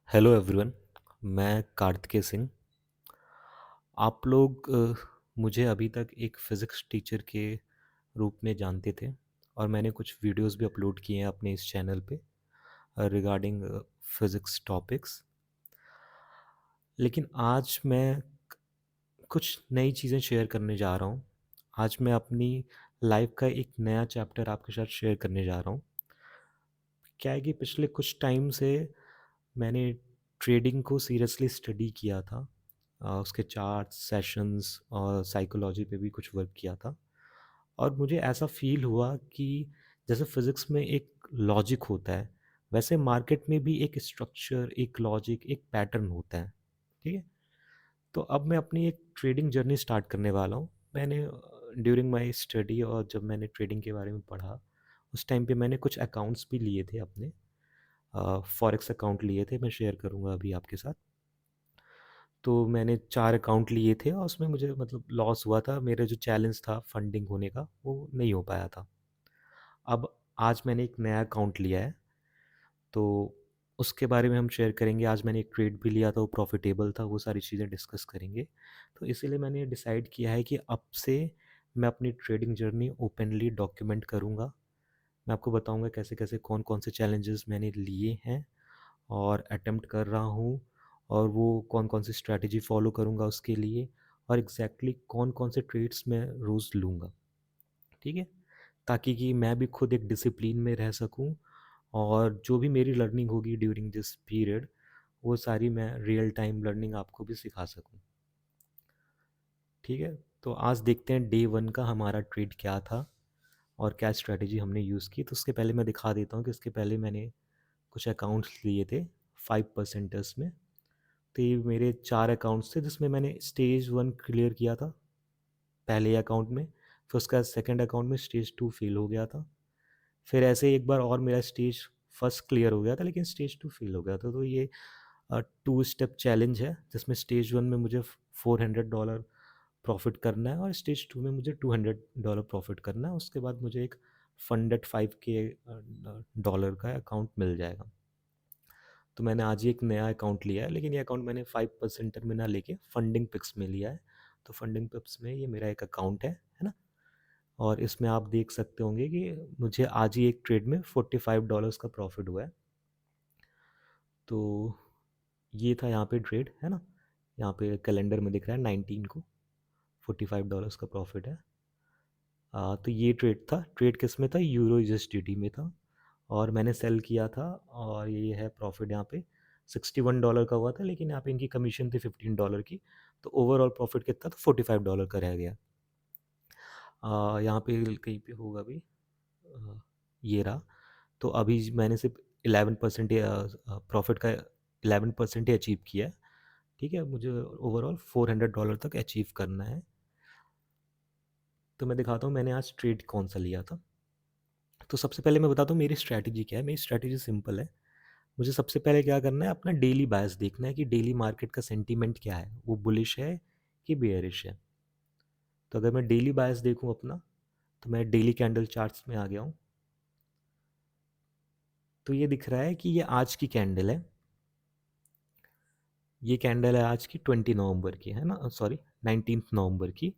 Hello everyone. मैं कार्तिकेय सिंह। आप लोग मुझे अभी तक एक फ़िज़िक्स टीचर के रूप में जानते थे और मैंने कुछ वीडियोस भी अपलोड किए हैं अपने इस चैनल पे रिगार्डिंग फ़िज़िक्स टॉपिक्स। लेकिन आज मैं कुछ नई चीज़ें शेयर करने जा रहा हूँ। आज मैं अपनी लाइफ का एक नया चैप्टर आपके साथ शेयर करने जा रहा हूँ। क्या है कि पिछले कुछ टाइम से मैंने ट्रेडिंग को सीरियसली स्टडी किया था। उसके चार्ट्स, सेशंस और साइकोलॉजी पे भी कुछ वर्क किया था और मुझे ऐसा फ़ील हुआ कि जैसे फ़िज़िक्स में एक लॉजिक होता है, वैसे मार्केट में भी एक स्ट्रक्चर, एक लॉजिक, एक पैटर्न होता है। ठीक है? तो अब मैं अपनी एक ट्रेडिंग जर्नी स्टार्ट करने वाला हूँ। मैंने ड्यूरिंग माय स्टडी और जब मैंने ट्रेडिंग के बारे में पढ़ा, उस टाइम पे मैंने कुछ अकाउंट्स भी लिए थे अपने। फॉरेक्स अकाउंट लिए थे, मैं शेयर करूँगा अभी आपके साथ। तो मैंने 4 अकाउंट लिए थे और उसमें मुझे मतलब लॉस हुआ था। मेरा जो चैलेंज था फंडिंग होने का, वो नहीं हो पाया था। अब आज मैंने एक नया अकाउंट लिया है, तो उसके बारे में हम शेयर करेंगे। आज मैंने एक ट्रेड भी लिया था, वो प्रॉफ़िटेबल था, वो सारी चीज़ें डिस्कस करेंगे। तो इसीलिए मैंने डिसाइड किया है कि अब से मैं अपनी ट्रेडिंग जर्नी ओपनली डॉक्यूमेंट करूँगा। मैं आपको बताऊँगा कैसे-कैसे, कौन-कौन से चैलेंजेस मैंने लिए हैं और अटेम्प्ट कर रहा हूँ और वो कौन-कौन सी स्ट्रैटेजी फ़ॉलो करूँगा उसके लिए और एग्ज़ैक्टली कौन-कौन से ट्रेड्स मैं रोज़ लूँगा, ठीक है? ताकि कि मैं भी खुद एक डिसिप्लिन में रह सकूँ और जो भी मेरी लर्निंग होगी ड्यूरिंग दिस पीरियड, वो सारी मैं रियल टाइम लर्निंग आपको भी सिखा सकूँ, ठीक है? तो आज देखते हैं डे 1 का हमारा ट्रेड क्या था और क्या स्ट्रैटेजी हमने यूज़ की। तो उसके पहले मैं दिखा देता हूँ कि इसके पहले मैंने कुछ अकाउंट्स लिए थे 5 परसेंटर्स में। तो ये मेरे 4 अकाउंट्स थे जिसमें मैंने स्टेज 1 क्लियर किया था पहले अकाउंट में। फिर उसका सेकंड अकाउंट में स्टेज 2 फेल हो गया था। फिर ऐसे ही एक बार और मेरा स्टेज फर्स्ट क्लियर हो गया था, लेकिन स्टेज 2 फेल हो गया था। तो ये 2 स्टेप चैलेंज है जिसमें स्टेज 1 में मुझे $400 प्रॉफ़िट करना है और स्टेज 2 में मुझे $200 प्रॉफ़िट करना है। उसके बाद मुझे एक फंडेड 5K डॉलर का अकाउंट मिल जाएगा। तो मैंने आज ही एक नया अकाउंट लिया है, लेकिन ये अकाउंट मैंने 5 परसेंटर में ना लेके फंडिंग पिक्स में लिया है। तो फंडिंग पिक्स में ये मेरा एक अकाउंट है ना? और इसमें आप देख सकते होंगे कि मुझे आज ही एक ट्रेड में $45 का प्रॉफिट हुआ है। तो ये था यहाँ पे ट्रेड, है ना? यहाँ पे कैलेंडर में दिख रहा है 19 को $45 का प्रॉफिट है। तो ये ट्रेड था। ट्रेड किस में था? यूरो यूएसडीटी में था और मैंने सेल किया था और ये है प्रॉफिट यहाँ पे $61 का हुआ था, लेकिन यहाँ पे इनकी कमीशन थी $15 की। तो ओवरऑल प्रॉफिट कितना था? $45 का रह गया। यहाँ पे कहीं पे होगा भी, ये रहा। तो अभी मैंने सिर्फ 11% प्रॉफिट का 11% ही अचीव किया है। ठीक है, मुझे ओवरऑल $400 तक अचीव करना है। तो मैं दिखाता हूँ मैंने आज ट्रेड कौन सा लिया था। तो सबसे पहले मैं बताता हूँ मेरी स्ट्रैटेजी क्या है। मेरी स्ट्रैटेजी सिंपल है। मुझे सबसे पहले क्या करना है, अपना डेली बायस देखना है कि डेली मार्केट का सेंटीमेंट क्या है, वो बुलिश है कि बेयरिश है। तो अगर मैं डेली बायस देखूँ अपना, तो मैं डेली कैंडल चार्ट्स में आ गया हूँ। तो ये दिख रहा है कि ये आज की कैंडल है। ये कैंडल है आज की 20 नवंबर की, है ना? सॉरी, 19 नवंबर की।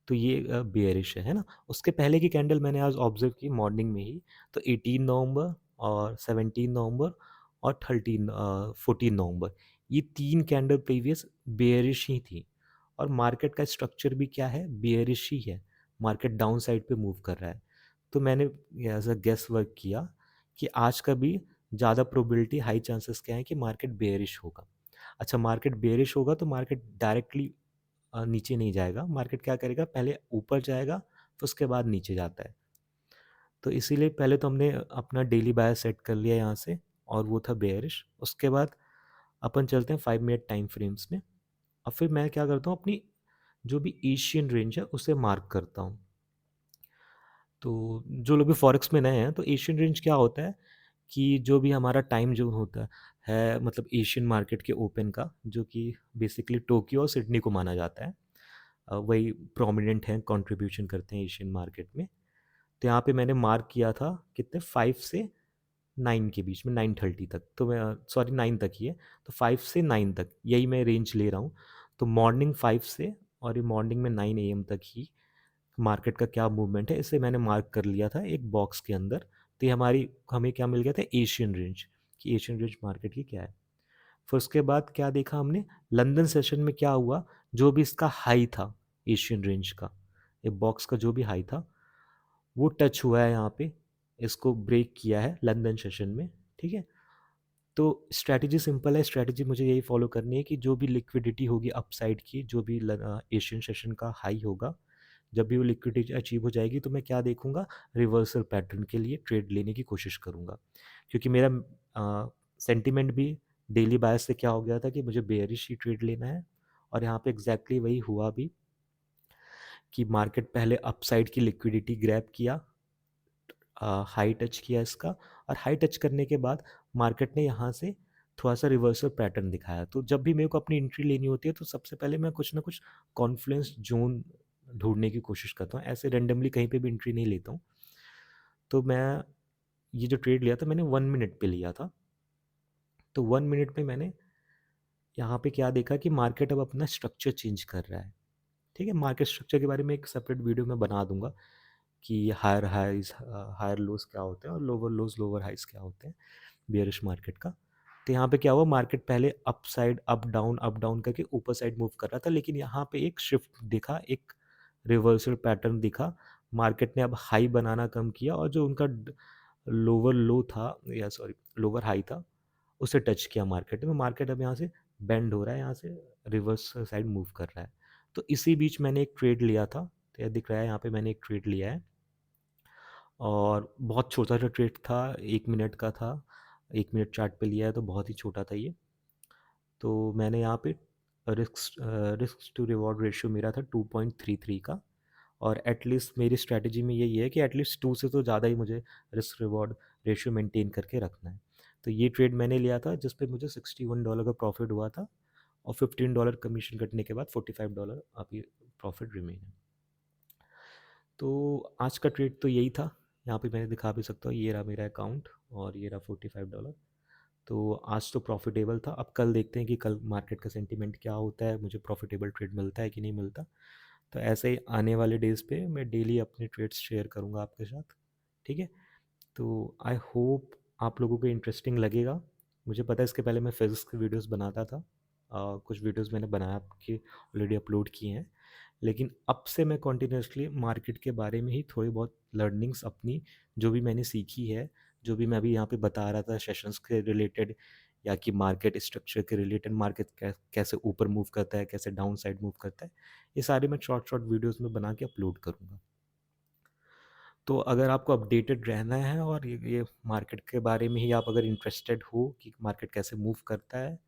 तो ये बेयरिश है ना? उसके पहले की कैंडल मैंने आज ऑब्जर्व की मॉर्निंग में ही। तो 18 नवंबर और 17 नवंबर और 14 नवंबर, ये 3 कैंडल प्रीवियस बेयरिश ही थी और मार्केट का स्ट्रक्चर भी क्या है? बेयरिश ही है। मार्केट डाउन साइड पे मूव कर रहा है। तो मैंने एज अ गेस वर्क किया कि आज का भी ज़्यादा प्रोबेबिलिटी, हाई चांसेस क्या है कि मार्केट बेयरिश होगा। अच्छा, मार्केट बेयरिश होगा तो मार्केट डायरेक्टली नीचे नहीं जाएगा। मार्केट क्या करेगा? पहले ऊपर जाएगा, फिर उसके बाद नीचे जाता है। तो इसीलिए पहले तो हमने अपना डेली बायस सेट कर लिया यहाँ से और वो था बेयरिश। उसके बाद अपन चलते हैं 5 मिनट टाइम फ्रेम्स में। अब फिर मैं क्या करता हूँ, अपनी जो भी एशियन रेंज है उसे मार्क करता हूँ। तो जो लोग भी फॉरेक्स में नए हैं, तो एशियन रेंज क्या होता है कि जो भी हमारा टाइम जोन होता है, मतलब एशियन मार्केट के ओपन का, जो कि बेसिकली टोक्यो और सिडनी को माना जाता है, वही प्रोमिनेंट हैं, कंट्रीब्यूशन करते हैं एशियन मार्केट में। तो यहाँ पे मैंने मार्क किया था कितने, 5 से 9 के बीच में, 9:30 तक, तो मैं सॉरी 9 तक ही है, तो 5 से 9 तक यही मैं रेंज ले रहा हूँ। तो मॉर्निंग 5 से और ये मॉर्निंग में 9 एएम तक ही मार्केट का क्या मूवमेंट है, इसे मैंने मार्क कर लिया था एक बॉक्स के अंदर। तो ये हमें क्या मिल गया था, एशियन रेंज, कि एशियन रेंज मार्केट की क्या है। फिर उसके बाद क्या देखा हमने, लंदन सेशन में क्या हुआ, जो भी इसका हाई था एशियन रेंज का, ये बॉक्स का जो भी हाई था वो टच हुआ है यहाँ पे, इसको ब्रेक किया है लंदन सेशन में, ठीक है। तो स्ट्रैटेजी सिंपल है, स्ट्रैटेजी मुझे यही फॉलो करनी है कि जो भी लिक्विडिटी होगी अपसाइड की, जो भी एशियन सेशन का हाई होगा, जब भी वो लिक्विडिटी अचीव हो जाएगी तो मैं क्या देखूंगा, रिवर्सल पैटर्न के लिए ट्रेड लेने की कोशिश करूंगा। क्योंकि मेरा सेंटिमेंट भी डेली बायस से क्या हो गया था कि मुझे बेयरिश ही ट्रेड लेना है, और यहाँ पे एग्जैक्टली वही हुआ भी कि मार्केट पहले अपसाइड की लिक्विडिटी ग्रैब किया, हाई टच किया इसका, और हाई टच करने के बाद मार्केट ने यहाँ से थोड़ा सा रिवर्सल पैटर्न दिखाया। तो जब भी मेरे को अपनी एंट्री लेनी होती है तो सबसे पहले मैं कुछ ना कुछ कॉन्फ्लुएंस जोन ढूंढने की कोशिश करता हूँ, ऐसे रेंडमली कहीं पे भी एंट्री नहीं लेता हूँ। तो मैं ये जो ट्रेड लिया था मैंने 1 मिनट पे लिया था। तो 1 मिनट में मैंने यहाँ पे क्या देखा कि मार्केट अब अपना स्ट्रक्चर चेंज कर रहा है, ठीक है। मार्केट स्ट्रक्चर के बारे में एक सेपरेट वीडियो मैं बना दूंगा कि हायर हाइज हायर लोज क्या होते हैं और लोअर लोज लोअर हाइज क्या होते हैं बियरिश मार्केट का। तो यहाँ पे क्या हुआ, मार्केट पहले अप साइड अप डाउन करके ऊपर साइड मूव कर रहा था, लेकिन यहाँ पे एक शिफ्ट दिखा, एक रिवर्सल पैटर्न दिखा। मार्केट ने अब हाई बनाना कम किया और जो उनका लोअर लो था, या सॉरी लोअर हाई था, उसे टच किया मार्केट में। मार्केट अब यहाँ से बेंड हो रहा है, यहाँ से रिवर्स साइड मूव कर रहा है। तो इसी बीच मैंने एक ट्रेड लिया था, तो यह दिख रहा है यहाँ पे मैंने एक ट्रेड लिया है, और बहुत छोटा सा ट्रेड था, 1 मिनट का था, 1 मिनट चार्ट पे लिया है तो बहुत ही छोटा था ये। तो मैंने यहाँ पे रिस्क टू रिवॉर्ड रेशियो मेरा था 2.33 का, और एटलीस्ट मेरी स्ट्रैटेजी में यही है कि एटलीस्ट 2 से तो ज़्यादा ही मुझे रिस्क रिवॉर्ड रेशियो मेंटेन करके रखना है। तो ये ट्रेड मैंने लिया था जिस पे मुझे $61 का प्रॉफिट हुआ था, और $15 कमीशन कटने के बाद $45 अभी प्रॉफिट रिमेन है। तो आज का ट्रेड तो यही था, यहाँ पे मैंने दिखा भी सकता हूँ, ये रहा मेरा अकाउंट और ये रहा $45। तो आज तो प्रॉफिटेबल था। अब कल देखते हैं कि कल मार्केट का सेंटीमेंट क्या होता है, मुझे प्रॉफिटेबल ट्रेड मिलता है कि नहीं मिलता। तो ऐसे ही आने वाले डेज़ पे मैं डेली अपने ट्रेड्स शेयर करूँगा आपके साथ, ठीक है। तो आई होप आप लोगों को इंटरेस्टिंग लगेगा। मुझे पता है इसके पहले मैं फिज़िक्स की वीडियोस बनाता था, कुछ वीडियोस मैंने बना के ऑलरेडी अपलोड किए हैं, लेकिन अब से मैं कॉन्टिन्यूसली मार्केट के बारे में ही थोड़ी बहुत लर्निंग्स अपनी, जो भी मैंने सीखी है, जो भी मैं अभी यहाँ पे बता रहा था सेशंस के रिलेटेड, या कि मार्केट स्ट्रक्चर के रिलेटेड, मार्केट कैसे ऊपर मूव करता है, कैसे डाउन साइड मूव करता है, ये सारे मैं शॉर्ट शॉर्ट वीडियोस में बना के अपलोड करूँगा। तो अगर आपको अपडेटेड रहना है और ये मार्केट के बारे में ही आप अगर इंटरेस्टेड हो कि मार्केट कैसे मूव करता है,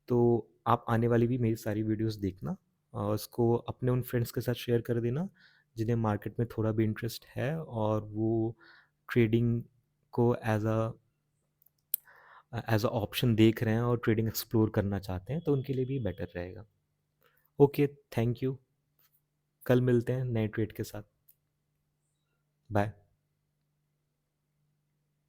तो आप आने वाली भी मेरी सारी वीडियोस देखना, और उसको अपने उन फ्रेंड्स के साथ शेयर कर देना जिन्हें मार्केट में थोड़ा भी इंटरेस्ट है और वो ट्रेडिंग को एज अ ऑप्शन देख रहे हैं और ट्रेडिंग एक्सप्लोर करना चाहते हैं, तो उनके लिए भी बेटर रहेगा। Okay, thank you. कल मिलते हैं नए ट्रेड के साथ। बाय।